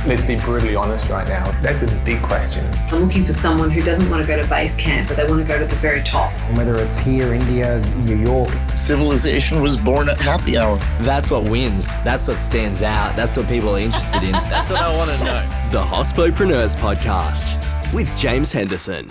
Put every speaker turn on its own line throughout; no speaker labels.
Let's be brutally honest right now. That's a big question.
I'm looking for someone who doesn't want to go to base camp, but they want to go to the very top.
Whether it's here, India, New York.
Civilization was born at happy hour.
That's what wins. That's what stands out. That's what people are interested in. That's what I want to know. The Hospopreneurs Podcast with James Henderson.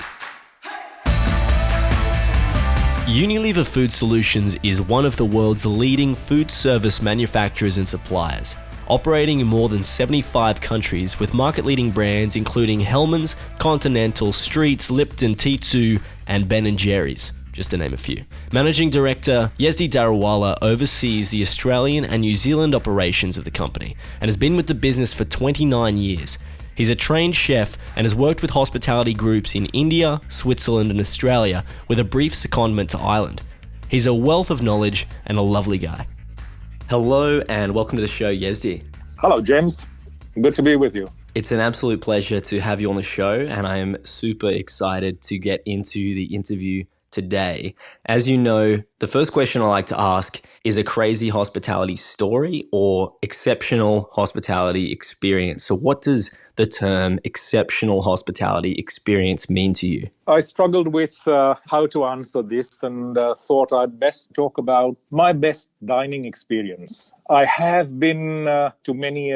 Unilever Food Solutions is one of the world's leading food service manufacturers and suppliers, operating in more than 75 countries with market-leading brands including Hellmann's, Continental, Streets, Lipton, T2, and Ben & Jerry's, just to name a few. Managing Director Yezdi Darawala oversees the Australian and New Zealand operations of the company and has been with the business for 29 years. He's a trained chef and has worked with hospitality groups in India, Switzerland, and Australia with a brief secondment to Ireland. He's a wealth of knowledge and a lovely guy. Hello and welcome to the show, Yezdi.
Hello, James. Good to be with you.
It's an absolute pleasure to have you on the show, and I am super excited to get into the interview today. As you know, the first question I like to ask is a crazy hospitality story or exceptional hospitality experience. So what does the term exceptional hospitality experience mean to you?
I struggled with how to answer this and thought I'd best talk about my best dining experience. I have been to many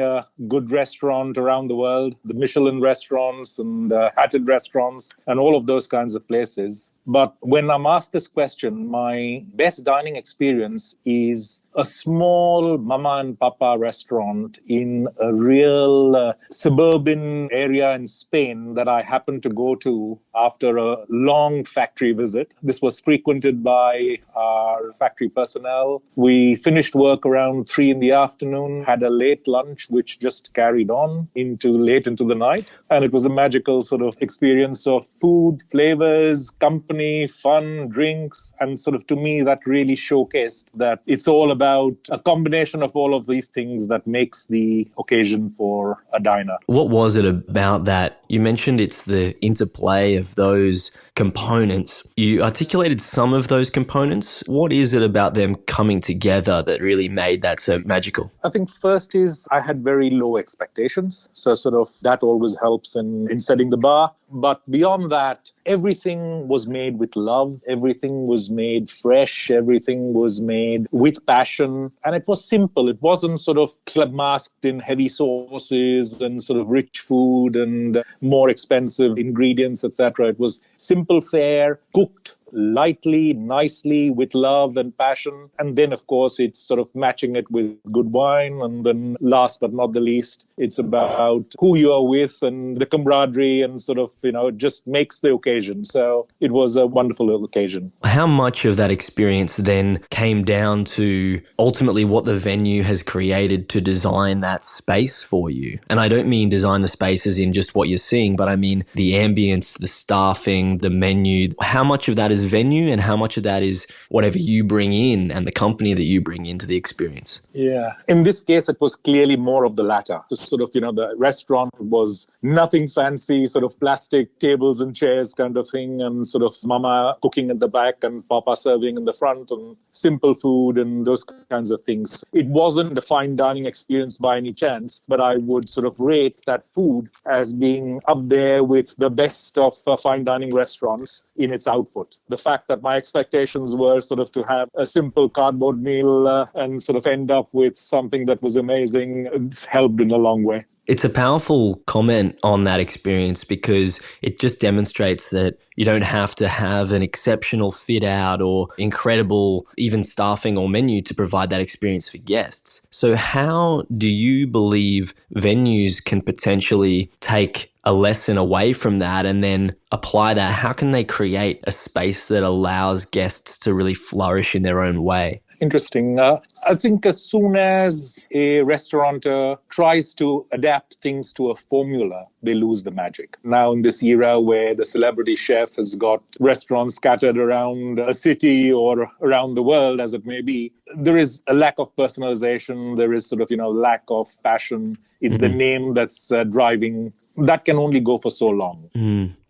good restaurants around the world, the Michelin restaurants and Hatted restaurants and all of those kinds of places. But when I'm asked this question, my best dining experience is a small mama and papa restaurant in a real suburban area in Spain that I happened to go to after a long factory visit. This was frequented by our factory personnel. We finished work around 3 p.m, had a late lunch, which just carried on late into the night. And it was a magical sort of experience of food, flavors, company, fun, drinks. And sort of to me, that really showcased that it's all about a combination of all of these things that makes the occasion for a diner.
What was it about that? You mentioned it's the interplay of those components. You articulated some of those components. What is it about them coming together that really made that so magical?
I think first is I had very low expectations. So sort of that always helps in setting the bar. But beyond that, everything was made with love. Everything was made fresh. Everything was made with passion. And it was simple. It wasn't sort of masked in heavy sauces and sort of rich food and more expensive ingredients, etc. It was simple fare, cooked lightly, nicely, with love and passion. And then, of course, it's sort of matching it with good wine. And then last but not the least, it's about who you are with and the camaraderie and sort of, it just makes the occasion. So it was a wonderful little occasion.
How much of that experience then came down to ultimately what the venue has created to design that space for you? And I don't mean design the space as in just what you're seeing, but I mean the ambience, the staffing, the menu. How much of that is venue and how much of that is whatever you bring in and the company that you bring into the experience?
Yeah. In this case, it was clearly more of the latter. So sort of, the restaurant was nothing fancy, sort of plastic tables and chairs kind of thing, and sort of mama cooking at the back and papa serving in the front, and simple food and those kinds of things. It wasn't a fine dining experience by any chance, but I would sort of rate that food as being up there with the best of fine dining restaurants in its output. The fact that my expectations were sort of to have a simple cardboard meal and sort of end up with something that was amazing helped in a long way.
It's a powerful comment on that experience because it just demonstrates that you don't have to have an exceptional fit out or incredible even staffing or menu to provide that experience for guests. So how do you believe venues can potentially take a lesson away from that and then apply that? How can they create a space that allows guests to really flourish in their own way?
Interesting. I think as soon as a restaurateur tries to adapt things to a formula, they lose the magic. Now in this era where the celebrity chef has got restaurants scattered around a city or around the world, as it may be, there is a lack of personalization. There is sort of, lack of passion. It's the name that's driving that can only go for so long.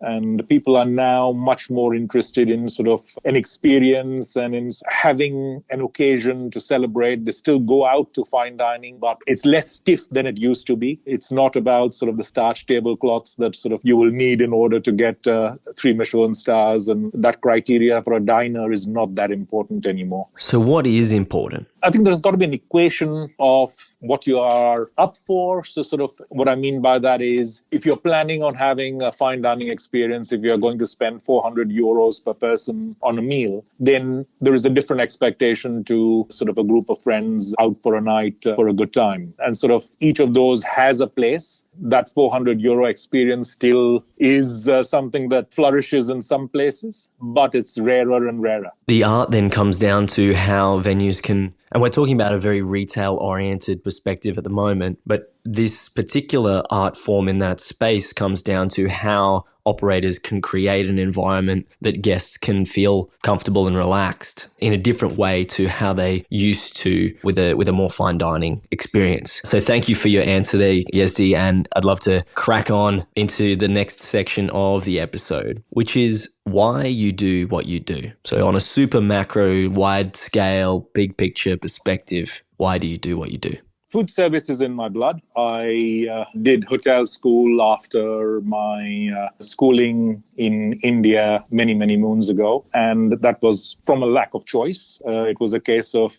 And people are now much more interested in sort of an experience and in having an occasion to celebrate. They still go out to fine dining, but it's less stiff than it used to be. It's not about sort of the starch tablecloths that sort of you will need in order to get 3 Michelin stars. And that criteria for a diner is not that important anymore.
So what is important?
I think there's got to be an equation of what you are up for. So sort of what I mean by that is if you're planning on having a fine dining experience, if you're going to spend 400 euros per person on a meal, then there is a different expectation to sort of a group of friends out for a night for a good time. And sort of each of those has a place. That 400 euro experience still is something that flourishes in some places, but it's rarer and rarer.
The art then comes down to how venues can, and we're talking about a very retail-oriented perspective at the moment, but this particular art form in that space comes down to how operators can create an environment that guests can feel comfortable and relaxed in a different way to how they used to with a more fine dining experience. So thank you for your answer there, Yazdi, and I'd love to crack on into the next section of the episode, which is why you do what you do. So on a super macro, wide scale, big picture perspective, why do you do what you do?
Food service is in my blood. I did hotel school after my schooling in India many, many moons ago. And that was from a lack of choice. It was a case of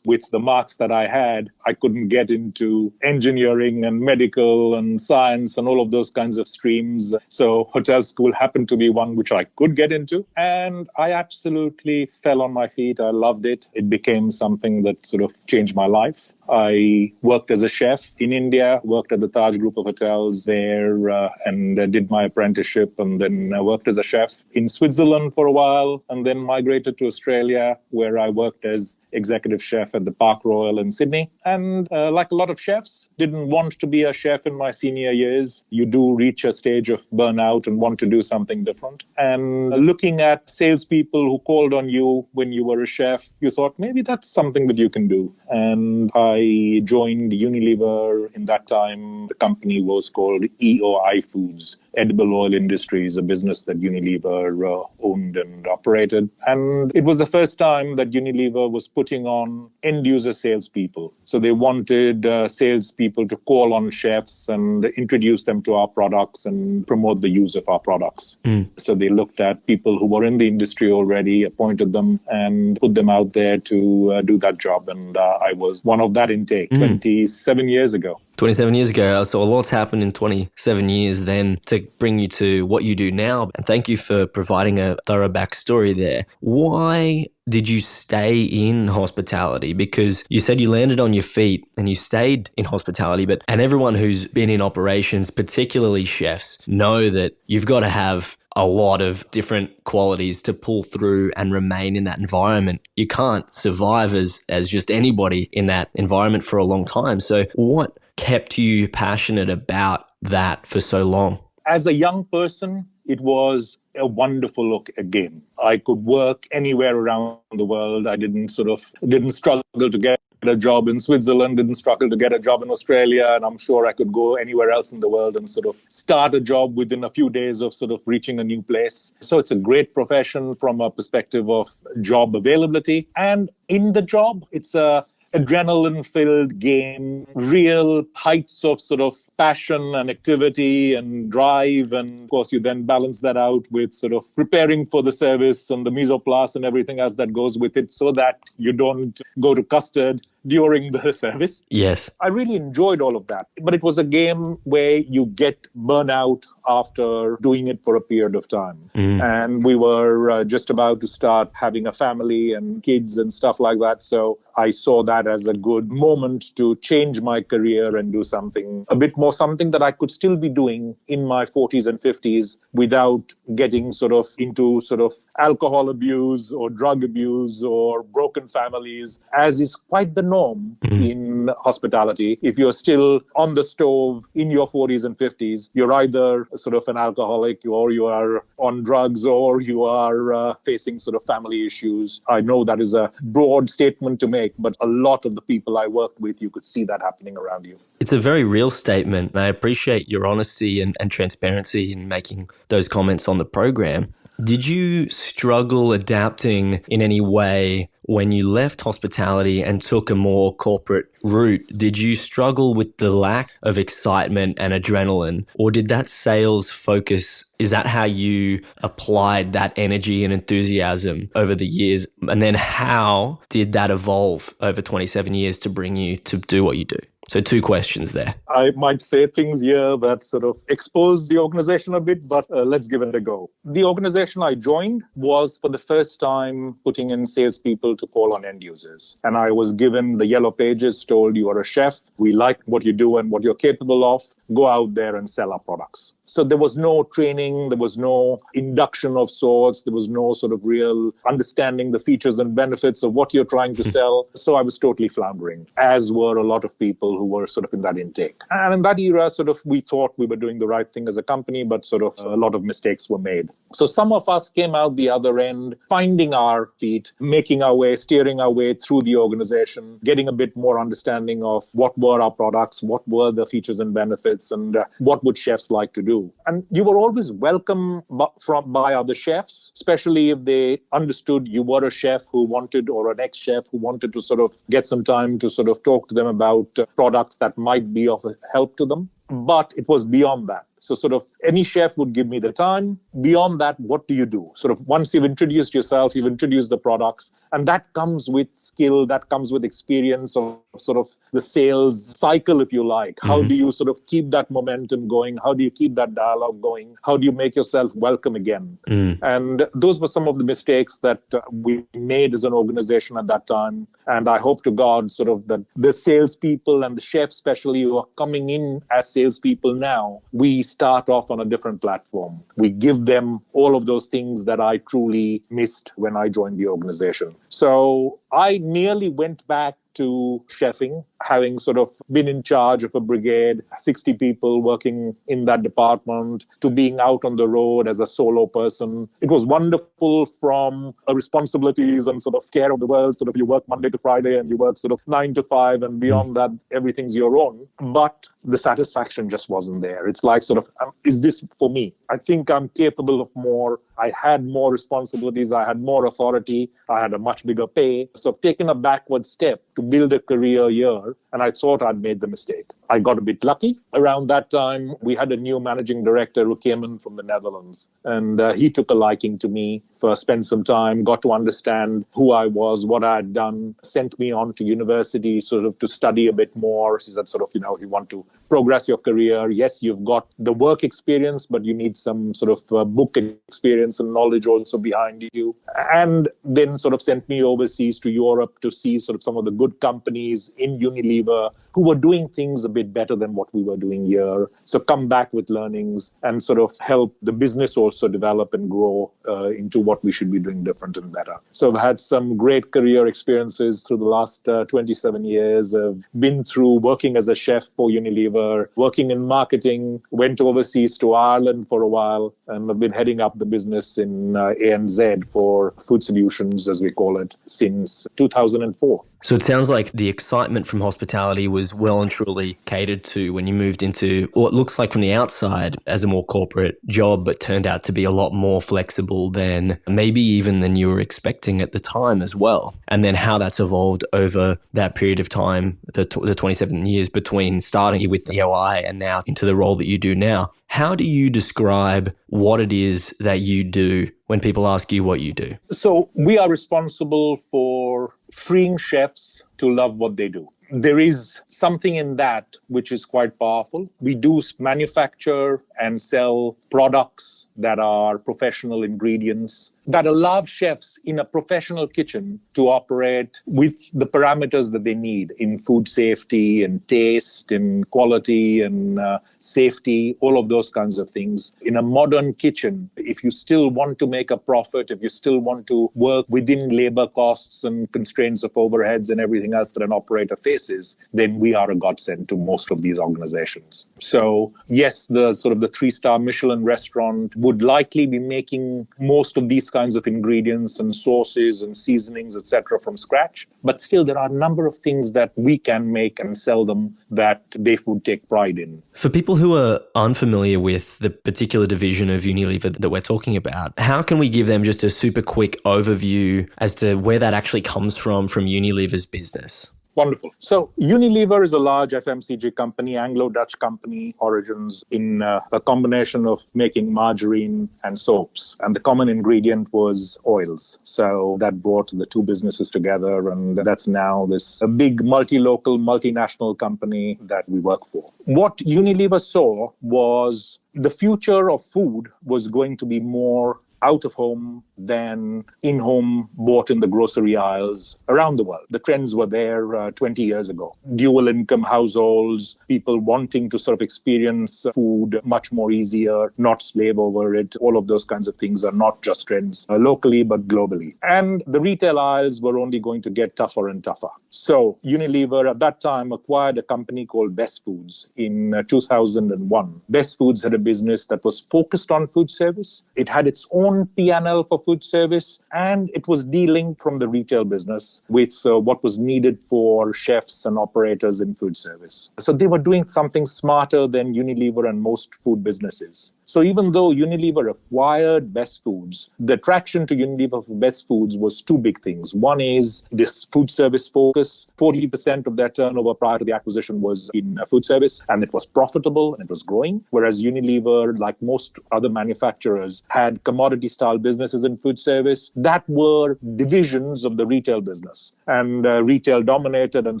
with the marks that I had, I couldn't get into engineering and medical and science and all of those kinds of streams. So hotel school happened to be one which I could get into. And I absolutely fell on my feet. I loved it. It became something that sort of changed my life. I worked as a chef in India, worked at the Taj Group of Hotels there and did my apprenticeship, and then I worked as a chef in Switzerland for a while, and then migrated to Australia where I worked as executive chef at the Park Royal in Sydney. And like a lot of chefs, didn't want to be a chef in my senior years. You do reach a stage of burnout and want to do something different. And looking at salespeople who called on you when you were a chef, you thought maybe that's something that you can do. And I joined Unilever. In that time, the company was called EOI Foods, Edible Oil Industries, a business that Unilever owned and operated. And it was the first time that Unilever was putting on end-user salespeople. So they wanted salespeople to call on chefs and introduce them to our products and promote the use of our products. So they looked at people who were in the industry already, appointed them, and put them out there to do that job. And I was one of that intake 27 years ago.
27 years ago. So a lot's happened in 27 years then to bring you to what you do now. And thank you for providing a thorough backstory there. Why did you stay in hospitality? Because you said you landed on your feet and you stayed in hospitality, and everyone who's been in operations, particularly chefs, know that you've got to have a lot of different qualities to pull through and remain in that environment. You can't survive as just anybody in that environment for a long time. So what kept you passionate about that for so long?
As a young person, it was a wonderful game. I could work anywhere around the world. I didn't struggle to get a job in Switzerland, didn't struggle to get a job in Australia, and I'm sure I could go anywhere else in the world and sort of start a job within a few days of sort of reaching a new place. So it's a great profession from a perspective of job availability. And in the job, it's a adrenaline-filled game, real heights of sort of passion and activity and drive. And of course, you then balance that out with sort of preparing for the service and the mise en place and everything else that goes with it so that you don't go to custard during the service.
Yes.
I really enjoyed all of that. But it was a game where you get burnout after doing it for a period of time. And we were just about to start having a family and kids and stuff like that. So I saw that as a good moment to change my career and do something that I could still be doing in my 40s and 50s without getting into alcohol abuse or drug abuse or broken families, as is quite the norm in hospitality. If you're still on the stove in your 40s and 50s, you're either sort of an alcoholic, or you are on drugs, or you are facing sort of family issues. I know that is a broad statement to make, but a lot of the people I worked with, you could see that happening around you.
It's a very real statement. I appreciate your honesty and transparency in making those comments on the program. Did you struggle adapting in any way when you left hospitality and took a more corporate route? Did you struggle with the lack of excitement and adrenaline, or did that sales focus, is that how you applied that energy and enthusiasm over the years? And then how did that evolve over 27 years to bring you to do what you do? So 2 questions there.
I might say things here that sort of expose the organization a bit, but let's give it a go. The organization I joined was for the first time putting in salespeople to call on end users. And I was given the yellow pages, told you are a chef, we like what you do and what you're capable of, go out there and sell our products. So there was no training, there was no induction of sorts, there was no sort of real understanding the features and benefits of what you're trying to sell. So I was totally floundering, as were a lot of people who were sort of in that intake. And in that era, sort of we thought we were doing the right thing as a company, but sort of a lot of mistakes were made. So some of us came out the other end, finding our feet, making our way, steering our way through the organization, getting a bit more understanding of what were our products, what were the features and benefits, and what would chefs like to do. And you were always welcome by other chefs, especially if they understood you were a chef who wanted, or an ex-chef who wanted to sort of get some time to sort of talk to them about products that might be of help to them. But it was beyond that. So sort of any chef would give me the time. Beyond that, what do you do? Sort of once you've introduced yourself, you've introduced the products, and that comes with skill, that comes with experience of sort of the sales cycle, if you like. How do you sort of keep that momentum going? How do you keep that dialogue going? How do you make yourself welcome again? And those were some of the mistakes that we made as an organization at that time. And I hope to God sort of that the salespeople and the chefs especially who are coming in as salespeople now, we start off on a different platform. We give them all of those things that I truly missed when I joined the organization. So I nearly went back to chefing, having sort of been in charge of a brigade, 60 people working in that department, to being out on the road as a solo person. It was wonderful from responsibilities and sort of care of the world. Sort of you work Monday to Friday and you work sort of 9 to 5, and beyond that, everything's your own. But the satisfaction just wasn't there. It's like sort of, is this for me? I think I'm capable of more. I had more responsibilities. I had more authority. I had a much bigger pay. So I've taken a backward step to build a career here, and I thought I'd made the mistake. I got a bit lucky. Around that time, we had a new managing director who came in from the Netherlands, and he took a liking to me. Spent some time, got to understand who I was, what I had done, sent me on to university sort of to study a bit more. She said sort of, you want to progress your career. Yes, you've got the work experience, but you need some sort of book experience and knowledge also behind you. And then sort of sent me overseas to Europe to see sort of some of the good companies in Unilever who were doing things a bit better than what we were doing here. So come back with learnings and sort of help the business also develop and grow into what we should be doing different and better. So I've had some great career experiences through the last 27 years. I've been through working as a chef for Unilever, working in marketing, went overseas to Ireland for a while, and I've been heading up the business in ANZ for Food Solutions, as we call it, since 2004.
So it sounds like the excitement from hospitality was well and truly catered to when you moved into what looks like from the outside as a more corporate job, but turned out to be a lot more flexible than maybe even than you were expecting at the time as well. And then how that's evolved over that period of time, the 27 years between starting with the EOI and now into the role that you do now. How do you describe what it is that you do when people ask you what you do?
So we are responsible for freeing chefs to love what they do. There is something in that which is quite powerful. We do manufacture and sell products that are professional ingredients that allow chefs in a professional kitchen to operate with the parameters that they need in food safety and taste and quality and safety, all of those kinds of things. In a modern kitchen, if you still want to make a profit, if you still want to work within labor costs and constraints of overheads and everything else that an operator faces, then we are a godsend to most of these organizations. So yes, the sort of the 3-star Michelin restaurant would likely be making most of these kinds of ingredients and sauces and seasonings, etc., from scratch. But still, there are a number of things that we can make and sell them that they would take pride in.
For people who are unfamiliar with the particular division of Unilever that we're talking about, how can we give them just a super quick overview as to where that actually comes from Unilever's business?
Wonderful. So Unilever is a large FMCG company, Anglo-Dutch company, origins in a combination of making margarine and soaps. And the common ingredient was oils. So that brought the two businesses together. And that's now a big multi-local, multinational company that we work for. What Unilever saw was the future of food was going to be more out of home than in-home, bought in the grocery aisles around the world. The trends were there 20 years ago. Dual income households, people wanting to sort of experience food much more easier, not slave over it. All of those kinds of things are not just trends locally, but globally. And the retail aisles were only going to get tougher and tougher. So Unilever at that time acquired a company called Best Foods in 2001. Best Foods had a business that was focused on food service. It had its own P&L for food service, and it was dealing from the retail business with what was needed for chefs and operators in food service. So they were doing something smarter than Unilever and most food businesses. So even though Unilever acquired Best Foods, the attraction to Unilever for Best Foods was two big things. One is this food service focus. 40% of their turnover prior to the acquisition was in food service, and it was profitable and it was growing. Whereas Unilever, like most other manufacturers, had commodity-style businesses in food service that were divisions of the retail business. And retail dominated, and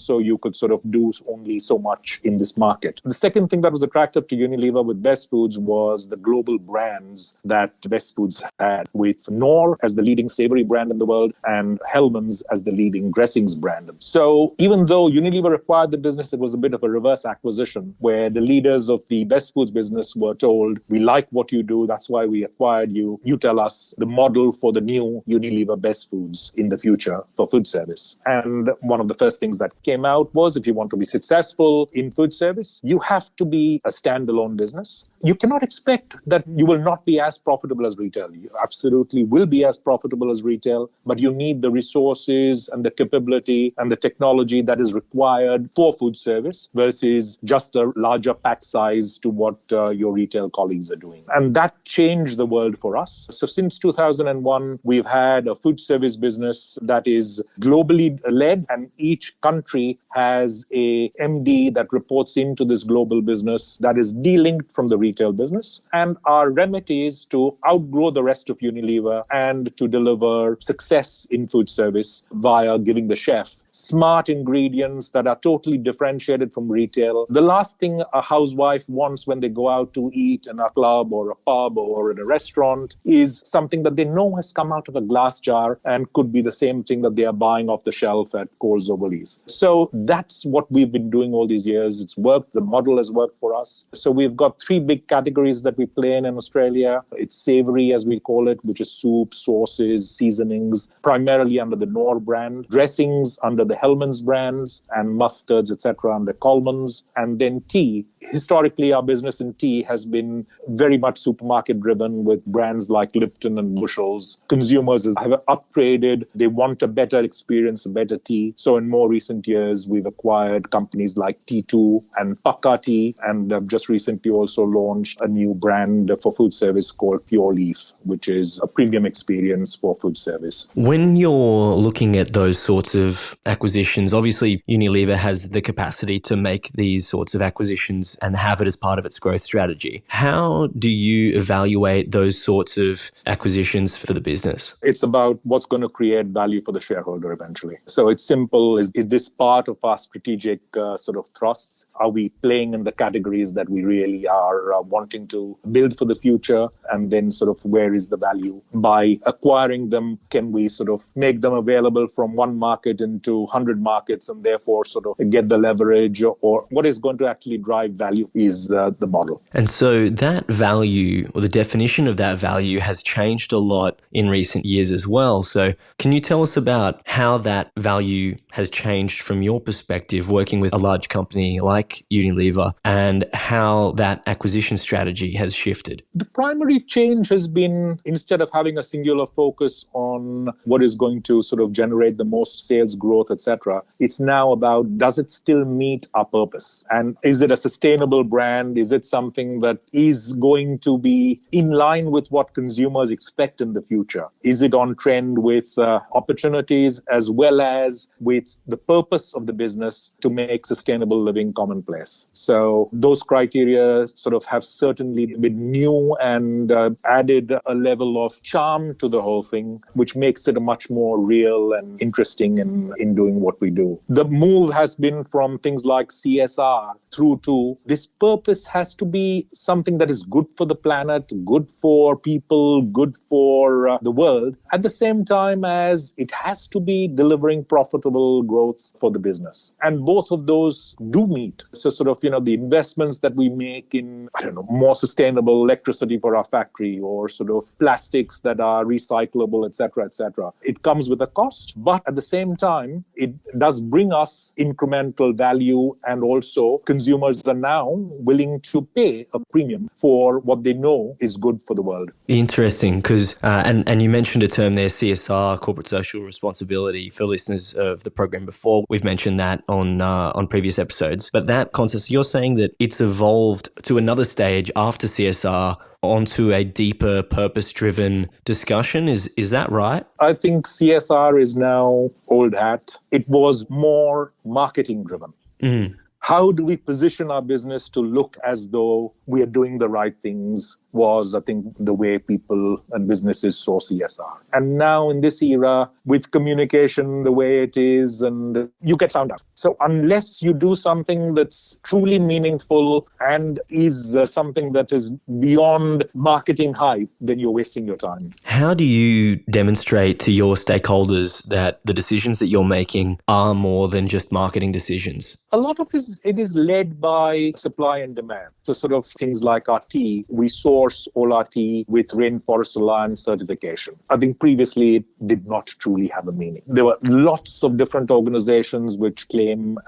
so you could sort of do only so much in this market. The second thing that was attractive to Unilever with Best Foods was the global brands that Best Foods had, with Knorr as the leading savory brand in the world and Hellmann's as the leading dressings brand. So even though Unilever acquired the business, it was a bit of a reverse acquisition where the leaders of the Best Foods business were told, we like what you do, that's why we acquired you. You tell us the model for the new Unilever Best Foods in the future for food service. And one of the first things that came out was, if you want to be successful in food service, you have to be a standalone business. You cannot expect that you will not be as profitable as retail. You absolutely will be as profitable as retail, but you need the resources and the capability and the technology that is required for food service versus just a larger pack size to what your retail colleagues are doing. And that changed the world for us. So since 2001, we've had a food service business that is globally led, and each country has a MD that reports into this global business that is de-linked from the retail business. And our remit is to outgrow the rest of Unilever and to deliver success in food service via giving the chef smart ingredients that are totally differentiated from retail. The last thing a housewife wants when they go out to eat in a club or a pub or in a restaurant is something that they know has come out of a glass jar and could be the same thing that they are buying off the shelf at Coles or Woolies. So that's what we've been doing all these years. It's worked. The model has worked for us. So we've got three big categories that we play in Australia. It's savory, as we call it, which is soup, sauces, seasonings, primarily under the Knorr brand, dressings under the Hellmann's brands, and mustards, etc., under Coleman's, and then tea. Historically, our business in tea has been very much supermarket driven with brands like Lipton and Bushels. Consumers have upgraded. They want a better experience, a better tea. So in more recent years, we've acquired companies like T2 and Pakka Tea, and just recently also launched a new brand for food service called Pure Leaf, which is a premium experience for food service.
When you're looking at those sorts of acquisitions, obviously Unilever has the capacity to make these sorts of acquisitions and have it as part of its growth strategy. How do you evaluate those sorts of acquisitions for the business?
It's about what's going to create value for the shareholder eventually. So it's simple. Is this part of our strategic sort of thrusts? Are we playing in the categories that we really are wanting to build for the future, and then sort of where is the value? By acquiring them, can we sort of make them available from one market into 100 markets and therefore sort of get the leverage, or what is going to actually drive value is the model.
And so that value, or the definition of that value, has changed a lot in recent years as well. So can you tell us about how that value has changed from your perspective working with a large company like Unilever, and how that acquisition strategy has shifted?
The primary change has been, instead of having a singular focus on what is going to sort of generate the most sales growth, etc., it's now about, does it still meet our purpose? And is it a sustainable brand? Is it something that is going to be in line with what consumers expect in the future? Is it on trend with opportunities as well as with the purpose of the business to make sustainable living commonplace? So those criteria sort of have certainly been new and added a level of charm to the whole thing, which makes it a much more real and interesting in doing what we do. The move has been from things like CSR through to this purpose has to be something that is good for the planet, good for people, good for the world, at the same time as it has to be delivering profitable growth for the business. And both of those do meet. So sort of, the investments that we make in, more sustainable electricity for our factory, or sort of plastics that are recyclable, etc., etc. It comes with a cost, but at the same time, it does bring us incremental value, and also consumers are now willing to pay a premium for what they know is good for the world.
Interesting, because and you mentioned a term there, CSR, corporate social responsibility. For listeners of the program before, we've mentioned that on previous episodes. But that concept, you're saying that it's evolved to another stage after CSR onto a deeper purpose-driven discussion. Is that right?
I think CSR is now old hat. It was more marketing-driven. Mm. How do we position our business to look as though we are doing the right things was, I think, the way people and businesses saw CSR. And now in this era, with communication the way it is, and you get found out. So unless you do something that's truly meaningful and is something that is beyond marketing hype, then you're wasting your time.
How do you demonstrate to your stakeholders that the decisions that you're making are more than just marketing decisions?
A lot of it is led by supply and demand. So sort of things like our tea, we source all our tea with Rainforest Alliance certification. I think previously it did not truly have a meaning. There were lots of different organizations which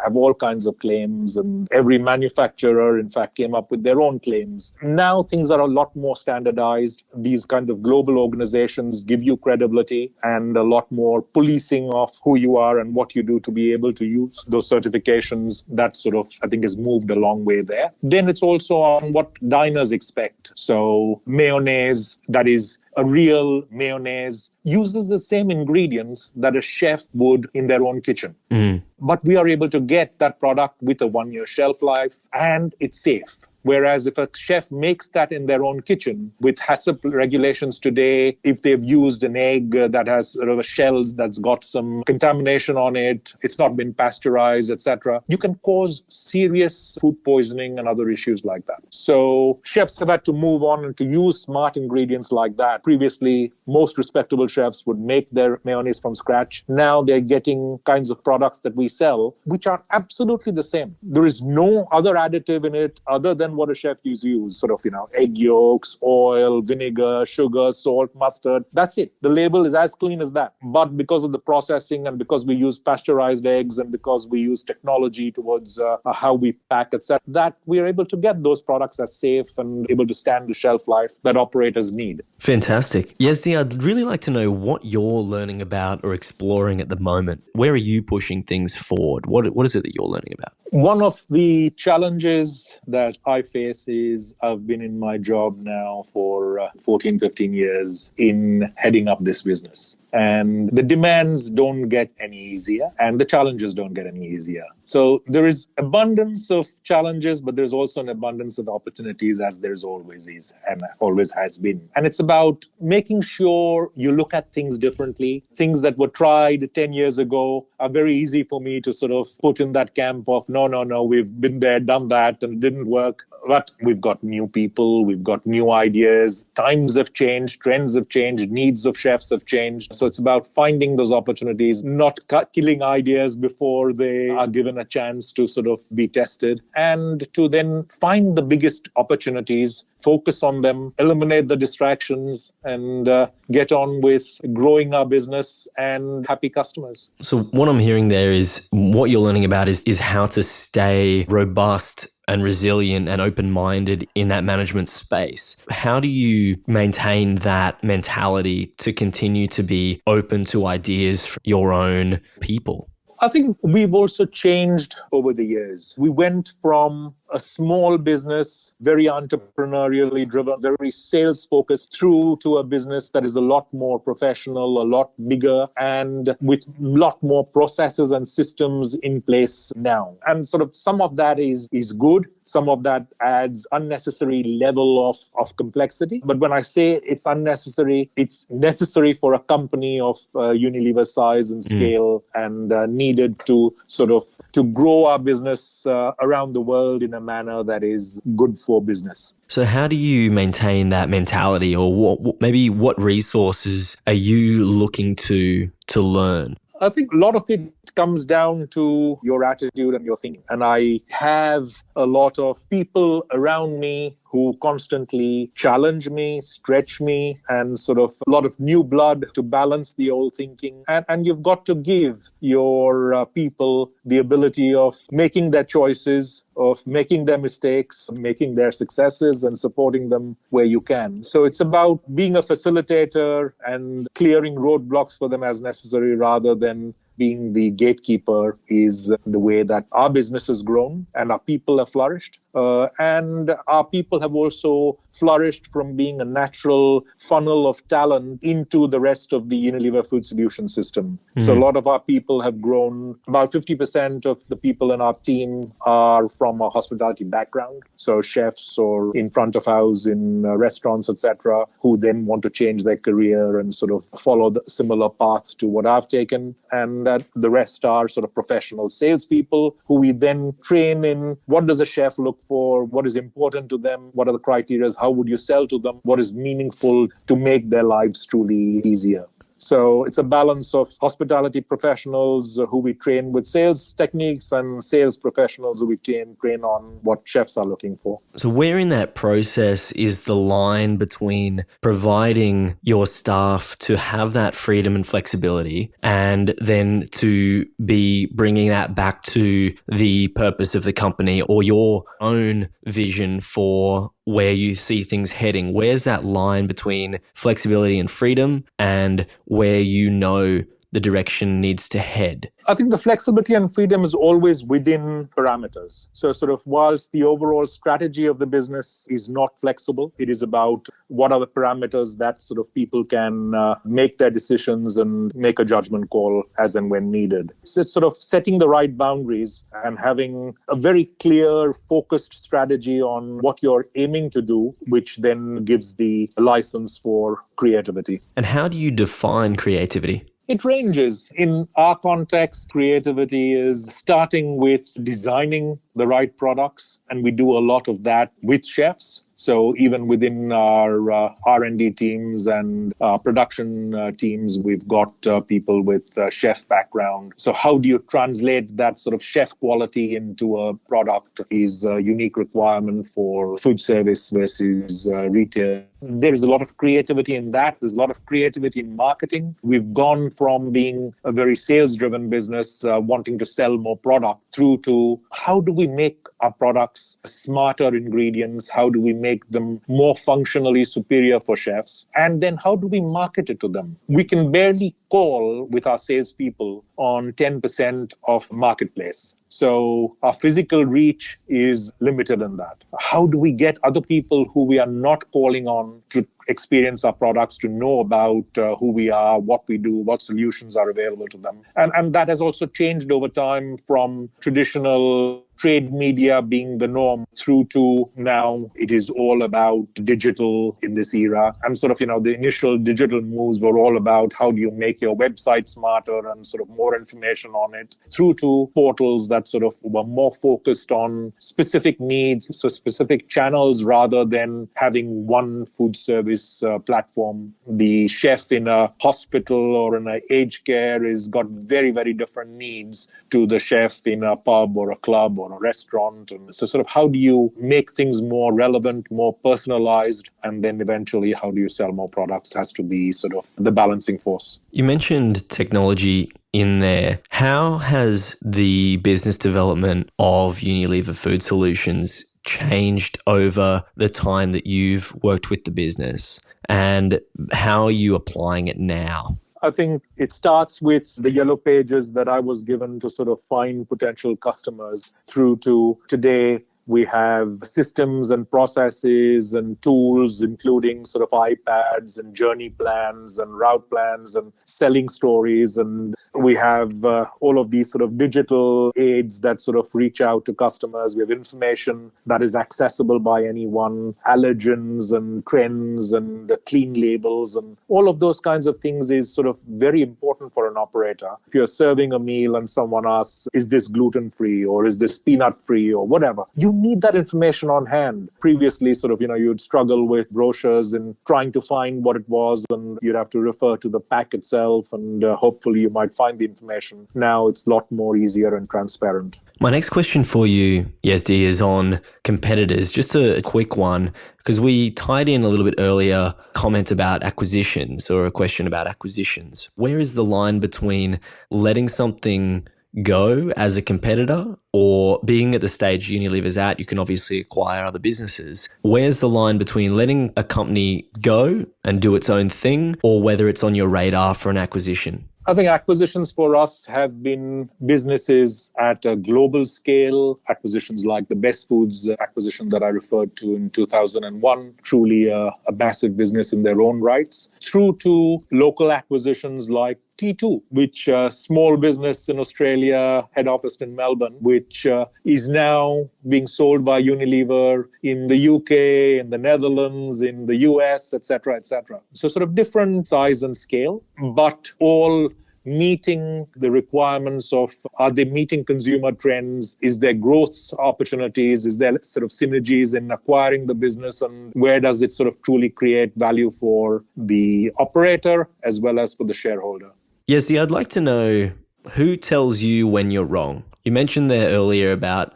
have all kinds of claims, and every manufacturer, in fact, came up with their own claims. Now things are a lot more standardized. These kind of global organizations give you credibility and a lot more policing of who you are and what you do to be able to use those certifications. That sort of, I think, has moved a long way there. Then it's also on what diners expect. So mayonnaise, that is a real mayonnaise, uses the same ingredients that a chef would in their own kitchen. Mm. But we are able to get that product with a 1-year shelf life, and it's safe. Whereas if a chef makes that in their own kitchen with HACCP regulations today, if they've used an egg that has sort of a shells that's got some contamination on it, it's not been pasteurized, etc., you can cause serious food poisoning and other issues like that. So chefs have had to move on and to use smart ingredients like that. Previously, most respectable chefs would make their mayonnaise from scratch. Now they're getting kinds of products that we sell, which are absolutely the same. There is no other additive in it other than what a chef use, sort of, egg yolks, oil, vinegar, sugar, salt, mustard. That's it. The label is as clean as that. But because of the processing and because we use pasteurized eggs and because we use technology towards how we pack, etc., that we are able to get those products as safe and able to stand the shelf life that operators need.
Fantastic. Yazdi, I'd really like to know what you're learning about or exploring at the moment. Where are you pushing things forward? What is it that you're learning about?
One of the challenges that I face is I've been in my job now for 14, 15 years in heading up this business. And the demands don't get any easier and the challenges don't get any easier. So there is abundance of challenges, but there's also an abundance of opportunities, as there's always is and always has been. And it's about making sure you look at things differently. Things that were tried 10 years ago are very easy for me to sort of put in that camp of, no, we've been there, done that, and it didn't work. But we've got new people, we've got new ideas, times have changed, trends have changed, needs of chefs have changed. So it's about finding those opportunities, not killing ideas before they are given a chance to sort of be tested, and to then find the biggest opportunities, focus on them, eliminate the distractions, and get on with growing our business and happy customers.
So what I'm hearing there is what you're learning about is how to stay robust and resilient and open-minded in that management space. How do you maintain that mentality to continue to be open to ideas from your own people?
I think we've also changed over the years. We went from a small business, very entrepreneurially driven, very sales focused, through to a business that is a lot more professional, a lot bigger, and with a lot more processes and systems in place now. And sort of some of that is good. Some of that adds unnecessary level of complexity. But when I say it's unnecessary, it's necessary for a company of Unilever size and scale, and needed to sort of to grow our business around the world in a manner that is good for business.
So how do you maintain that mentality, or what resources are you looking to learn?
I think a lot of it comes down to your attitude and your thinking. And I have a lot of people around me who constantly challenge me, stretch me, and sort of a lot of new blood to balance the old thinking. And you've got to give your people the ability of making their choices, of making their mistakes, making their successes, and supporting them where you can. So it's about being a facilitator and clearing roadblocks for them as necessary, rather than being the gatekeeper, is the way that our business has grown and our people have flourished. And our people have also flourished from being a natural funnel of talent into the rest of the Unilever Food Solution system. So a lot of our people have grown. About 50% of the people in our team are from a hospitality background. So chefs or in front of house in restaurants, etc., who then want to change their career and sort of follow the similar path to what I've taken. And the rest are sort of professional salespeople who we then train in what does a chef look for, what is important to them, what are the criteria, how would you sell to them, what is meaningful to make their lives truly easier. So it's a balance of hospitality professionals who we train with sales techniques and sales professionals who we train on what chefs are looking for.
So where in that process is the line between providing your staff to have that freedom and flexibility, and then to be bringing that back to the purpose of the company or your own vision for where you see things heading? Where's that line between flexibility and freedom, and where you know the direction needs to head?
I think the flexibility and freedom is always within parameters. So sort of whilst the overall strategy of the business is not flexible, it is about what are the parameters that sort of people can make their decisions and make a judgment call as and when needed. So it's sort of setting the right boundaries and having a very clear, focused strategy on what you're aiming to do, which then gives the license for creativity.
And how do you define creativity?
It ranges. In our context, creativity is starting with designing the right products, and we do a lot of that with chefs. So even within our R&D teams and production teams, we've got people with chef background. So how do you translate that sort of chef quality into a product is a unique requirement for food service versus retail. There is a lot of creativity in that. There's a lot of creativity in marketing. We've gone from being a very sales-driven business, wanting to sell more product, through to how do we make our products smarter ingredients? How do we make them more functionally superior for chefs? And then how do we market it to them? We can barely call with our salespeople on 10% of marketplace. So our physical reach is limited in that. How do we get other people who we are not calling on to experience our products, to know about who we are, what we do, what solutions are available to them? And that has also changed over time from traditional trade media being the norm through to now it is all about digital in this era. And sort of, the initial digital moves were all about how do you make your website smarter and sort of more information on it, through to portals that that sort of were more focused on specific needs, so specific channels rather than having one food service platform. The chef in a hospital or in a aged care is got very, very different needs to the chef in a pub or a club or a restaurant. And so sort of how do you make things more relevant, more personalized, and then eventually how do you sell more products has to be sort of the balancing force.
You mentioned technology in there. How has the business development of Unilever Food Solutions changed over the time that you've worked with the business, and how are you applying it now?
I think it starts with the yellow pages that I was given to sort of find potential customers through to today. We have systems and processes and tools, including sort of iPads and journey plans and route plans and selling stories. And we have all of these sort of digital aids that sort of reach out to customers. We have information that is accessible by anyone, allergens and trends and clean labels, and all of those kinds of things is sort of very important for an operator. If you're serving a meal and someone asks, is this gluten-free or is this peanut-free or whatever, you need that information on hand. Previously, sort of, you'd struggle with brochures and trying to find what it was, and you'd have to refer to the pack itself, and hopefully you might find the information. Now it's a lot more easier and transparent.
My next question for you, Yazdi, is on competitors. Just a quick one, because we tied in a little bit earlier comment about acquisitions, or a question about acquisitions. Where is the line between letting something go as a competitor, or being at the stage Unilever's at, you can obviously acquire other businesses? Where's the line between letting a company go and do its own thing, or whether it's on your radar for an acquisition?
I think acquisitions for us have been businesses at a global scale. Acquisitions like the Best Foods acquisition that I referred to in 2001, truly a massive business in their own rights, through to local acquisitions like T2, which small business in Australia, head office in Melbourne, which is now being sold by Unilever in the UK, in the Netherlands, in the US, etc., etc. So sort of different size and scale, but all meeting the requirements of, are they meeting consumer trends? Is there growth opportunities? Is there sort of synergies in acquiring the business? And where does it sort of truly create value for the operator as well as for the shareholder?
Yes, I'd like to know, who tells you when you're wrong? You mentioned there earlier about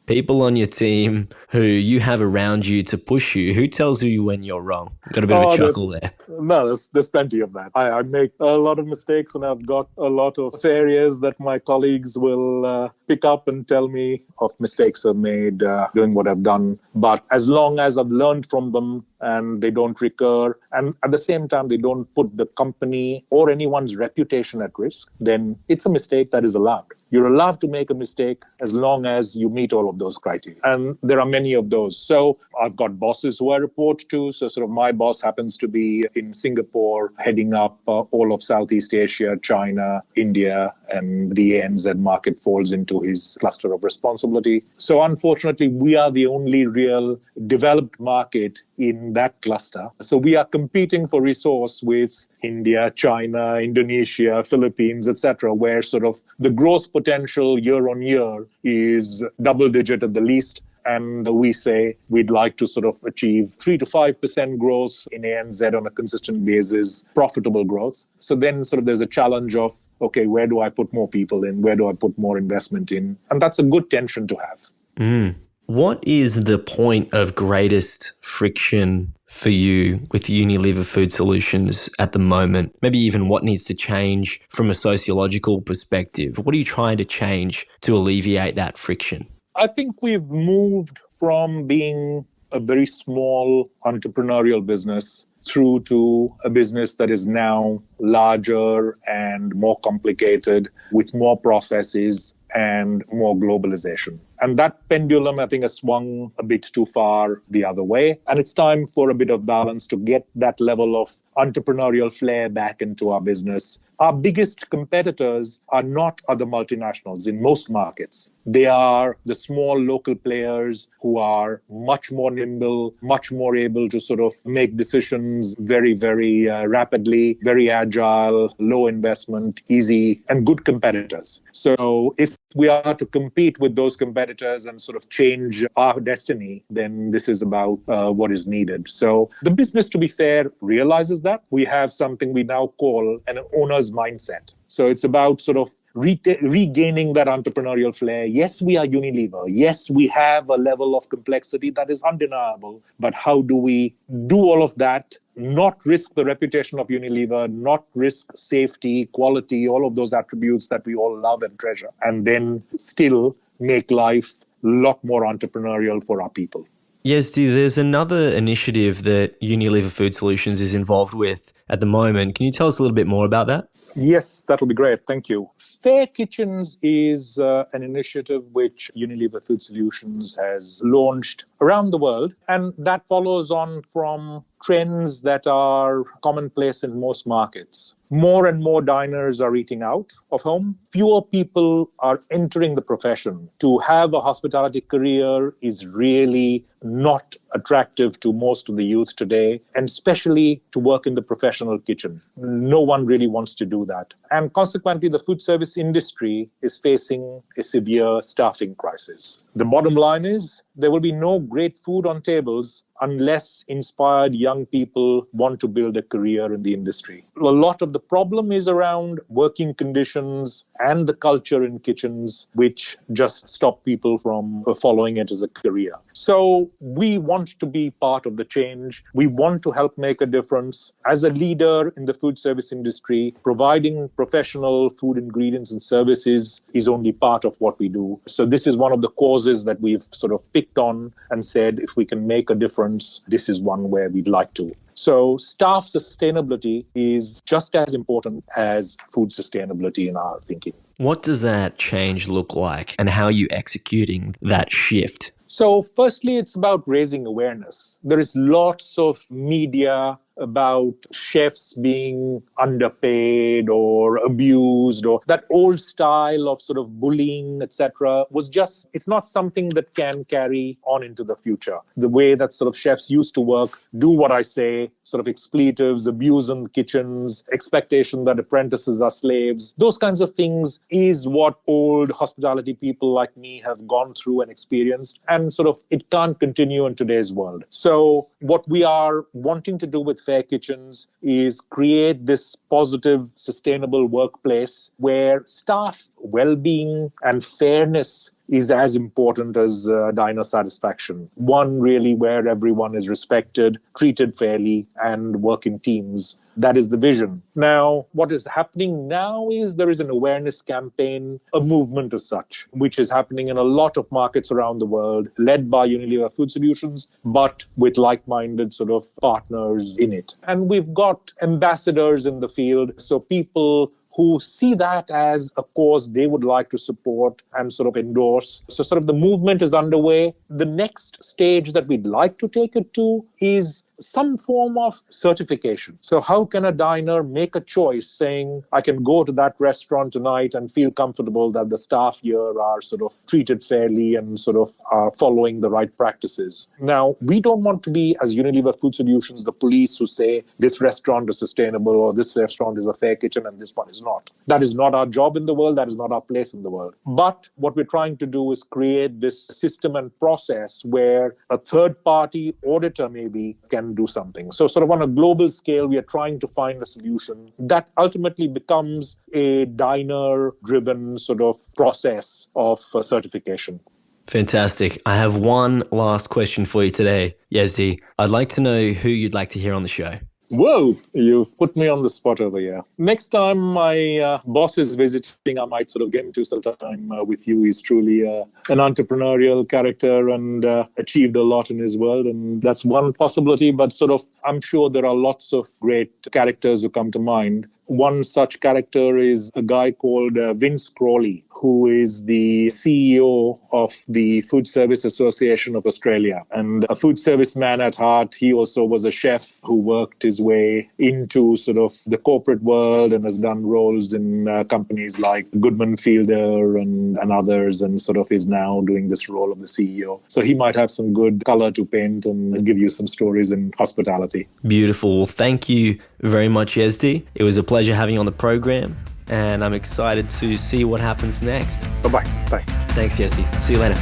people on your team who you have around you to push you. Who tells you when you're wrong? Got a bit of a chuckle there.
No, there's plenty of that. I make a lot of mistakes, and I've got a lot of areas that my colleagues will pick up and tell me of mistakes I've made doing what I've done. But as long as I've learned from them and they don't recur, and at the same time they don't put the company or anyone's reputation at risk, then it's a mistake that is allowed. You're allowed to make a mistake as long as you meet all of those criteria. And there are many of those. So I've got bosses who I report to. So sort of my boss happens to be in Singapore, heading up all of Southeast Asia, China, India, and the ANZ market falls into his cluster of responsibility. So unfortunately, we are the only real developed market in that cluster. So we are competing for resource with India, China, Indonesia, Philippines, etc., where sort of the growth potential year on year is double digit at the least. And we say we'd like to sort of achieve 3 to 5% growth in ANZ on a consistent basis, profitable growth. So then sort of there's a challenge of, okay, where do I put more people in? Where do I put more investment in? And that's a good tension to have.
What is the point of greatest friction for you with Unilever Food Solutions at the moment? Maybe even what needs to change from a sociological perspective? What are you trying to change to alleviate that friction?
I think we've moved from being a very small entrepreneurial business through to a business that is now larger and more complicated with more processes and more globalization. And that pendulum, I think, has swung a bit too far the other way. And it's time for a bit of balance to get that level of entrepreneurial flair back into our business, Our biggest competitors are not other multinationals in most markets. They are the small local players who are much more nimble, much more able to sort of make decisions very, very rapidly, very agile, low investment, easy, and good competitors. So if we are to compete with those competitors and sort of change our destiny, then this is about what is needed. So the business, to be fair, realizes that. We have something we now call an owner's mindset. So it's about sort of regaining that entrepreneurial flair. Yes, we are Unilever. Yes, we have a level of complexity that is undeniable. But how do we do all of that, not risk the reputation of Unilever, not risk safety, quality, all of those attributes that we all love and treasure, and then still make life a lot more entrepreneurial for our people?
Yazdi, there's another initiative that Unilever Food Solutions is involved with at the moment. Can you tell us a little bit more about that?
Yes, that'll be great. Thank you. Fair Kitchens is an initiative which Unilever Food Solutions has launched around the world, and that follows on from trends that are commonplace in most markets. More and more diners are eating out of home. Fewer people are entering the profession. To have a hospitality career is really not attractive to most of the youth today, and especially to work in the professional kitchen. No one really wants to do that. And consequently, the food service industry is facing a severe staffing crisis. The bottom line is there will be no great food on tables unless inspired young people want to build a career in the industry. A lot of the problem is around working conditions and the culture in kitchens, which just stop people from following it as a career. So we want to be part of the change. We want to help make a difference. As a leader in the food service industry, providing professional food ingredients and services is only part of what we do. So this is one of the causes that we've sort of picked on and said, if we can make a difference, this is one where we'd like to. So staff sustainability is just as important as food sustainability in our thinking.
What does that change look like, and how are you executing that shift?
So firstly, it's about raising awareness. There is lots of media about chefs being underpaid or abused, or that old style of sort of bullying, etc. It's not something that can carry on into the future. The way that sort of chefs used to work, do what I say, sort of expletives, abuse in kitchens, expectation that apprentices are slaves, those kinds of things is what old hospitality people like me have gone through and experienced. And sort of it can't continue in today's world. So what we are wanting to do with Fair Kitchens is create this positive, sustainable workplace where staff well-being and fairness is as important as diner satisfaction. One really where everyone is respected, treated fairly, and work in teams. That is the vision. Now, what is happening now is there is an awareness campaign, a movement as such, which is happening in a lot of markets around the world, led by Unilever Food Solutions, but with like-minded sort of partners in it. And we've got ambassadors in the field, so people who see that as a cause they would like to support and sort of endorse. So sort of the movement is underway. The next stage that we'd like to take it to is some form of certification. So how can a diner make a choice saying, I can go to that restaurant tonight and feel comfortable that the staff here are sort of treated fairly and sort of are following the right practices. Now, we don't want to be, as Unilever Food Solutions, the police who say this restaurant is sustainable or this restaurant is a fair kitchen and this one is not. That is not our job in the world. That is not our place in the world. But what we're trying to do is create this system and process where a third-party auditor maybe can do something. So sort of on a global scale, we are trying to find a solution that ultimately becomes a diner-driven sort of process of certification.
Fantastic. I have one last question for you today, Yazdi. I'd like to know who you'd like to hear on the show.
Whoa, you've put me on the spot over here. Next time my boss is visiting, I might sort of get into some time with you. He's truly an entrepreneurial character and achieved a lot in his world. And that's one possibility. But sort of, I'm sure there are lots of great characters who come to mind. One such character is a guy called Vince Crawley, who is the CEO of the Food Service Association of Australia. And a food service man at heart, he also was a chef who worked his way into sort of the corporate world and has done roles in companies like Goodman Fielder and others, and sort of is now doing this role of the CEO. So he might have some good color to paint and give you some stories in hospitality.
Beautiful. Well, thank you very much, Yezdi. It was a pleasure having you on the program, and I'm excited to see what happens next.
Bye-bye. Thanks.
Thanks, Yezdi. See you later.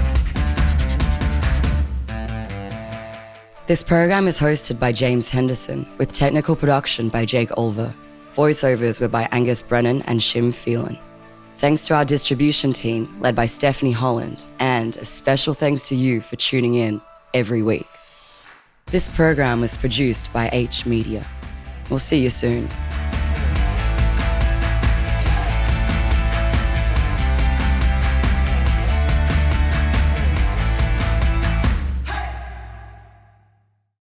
This program is hosted by James Henderson, with technical production by Jake Olver. Voiceovers were by Angus Brennan and Shim Phelan. Thanks to our distribution team, led by Stephanie Holland, and a special thanks to you for tuning in every week. This program was produced by H Media. We'll see you soon.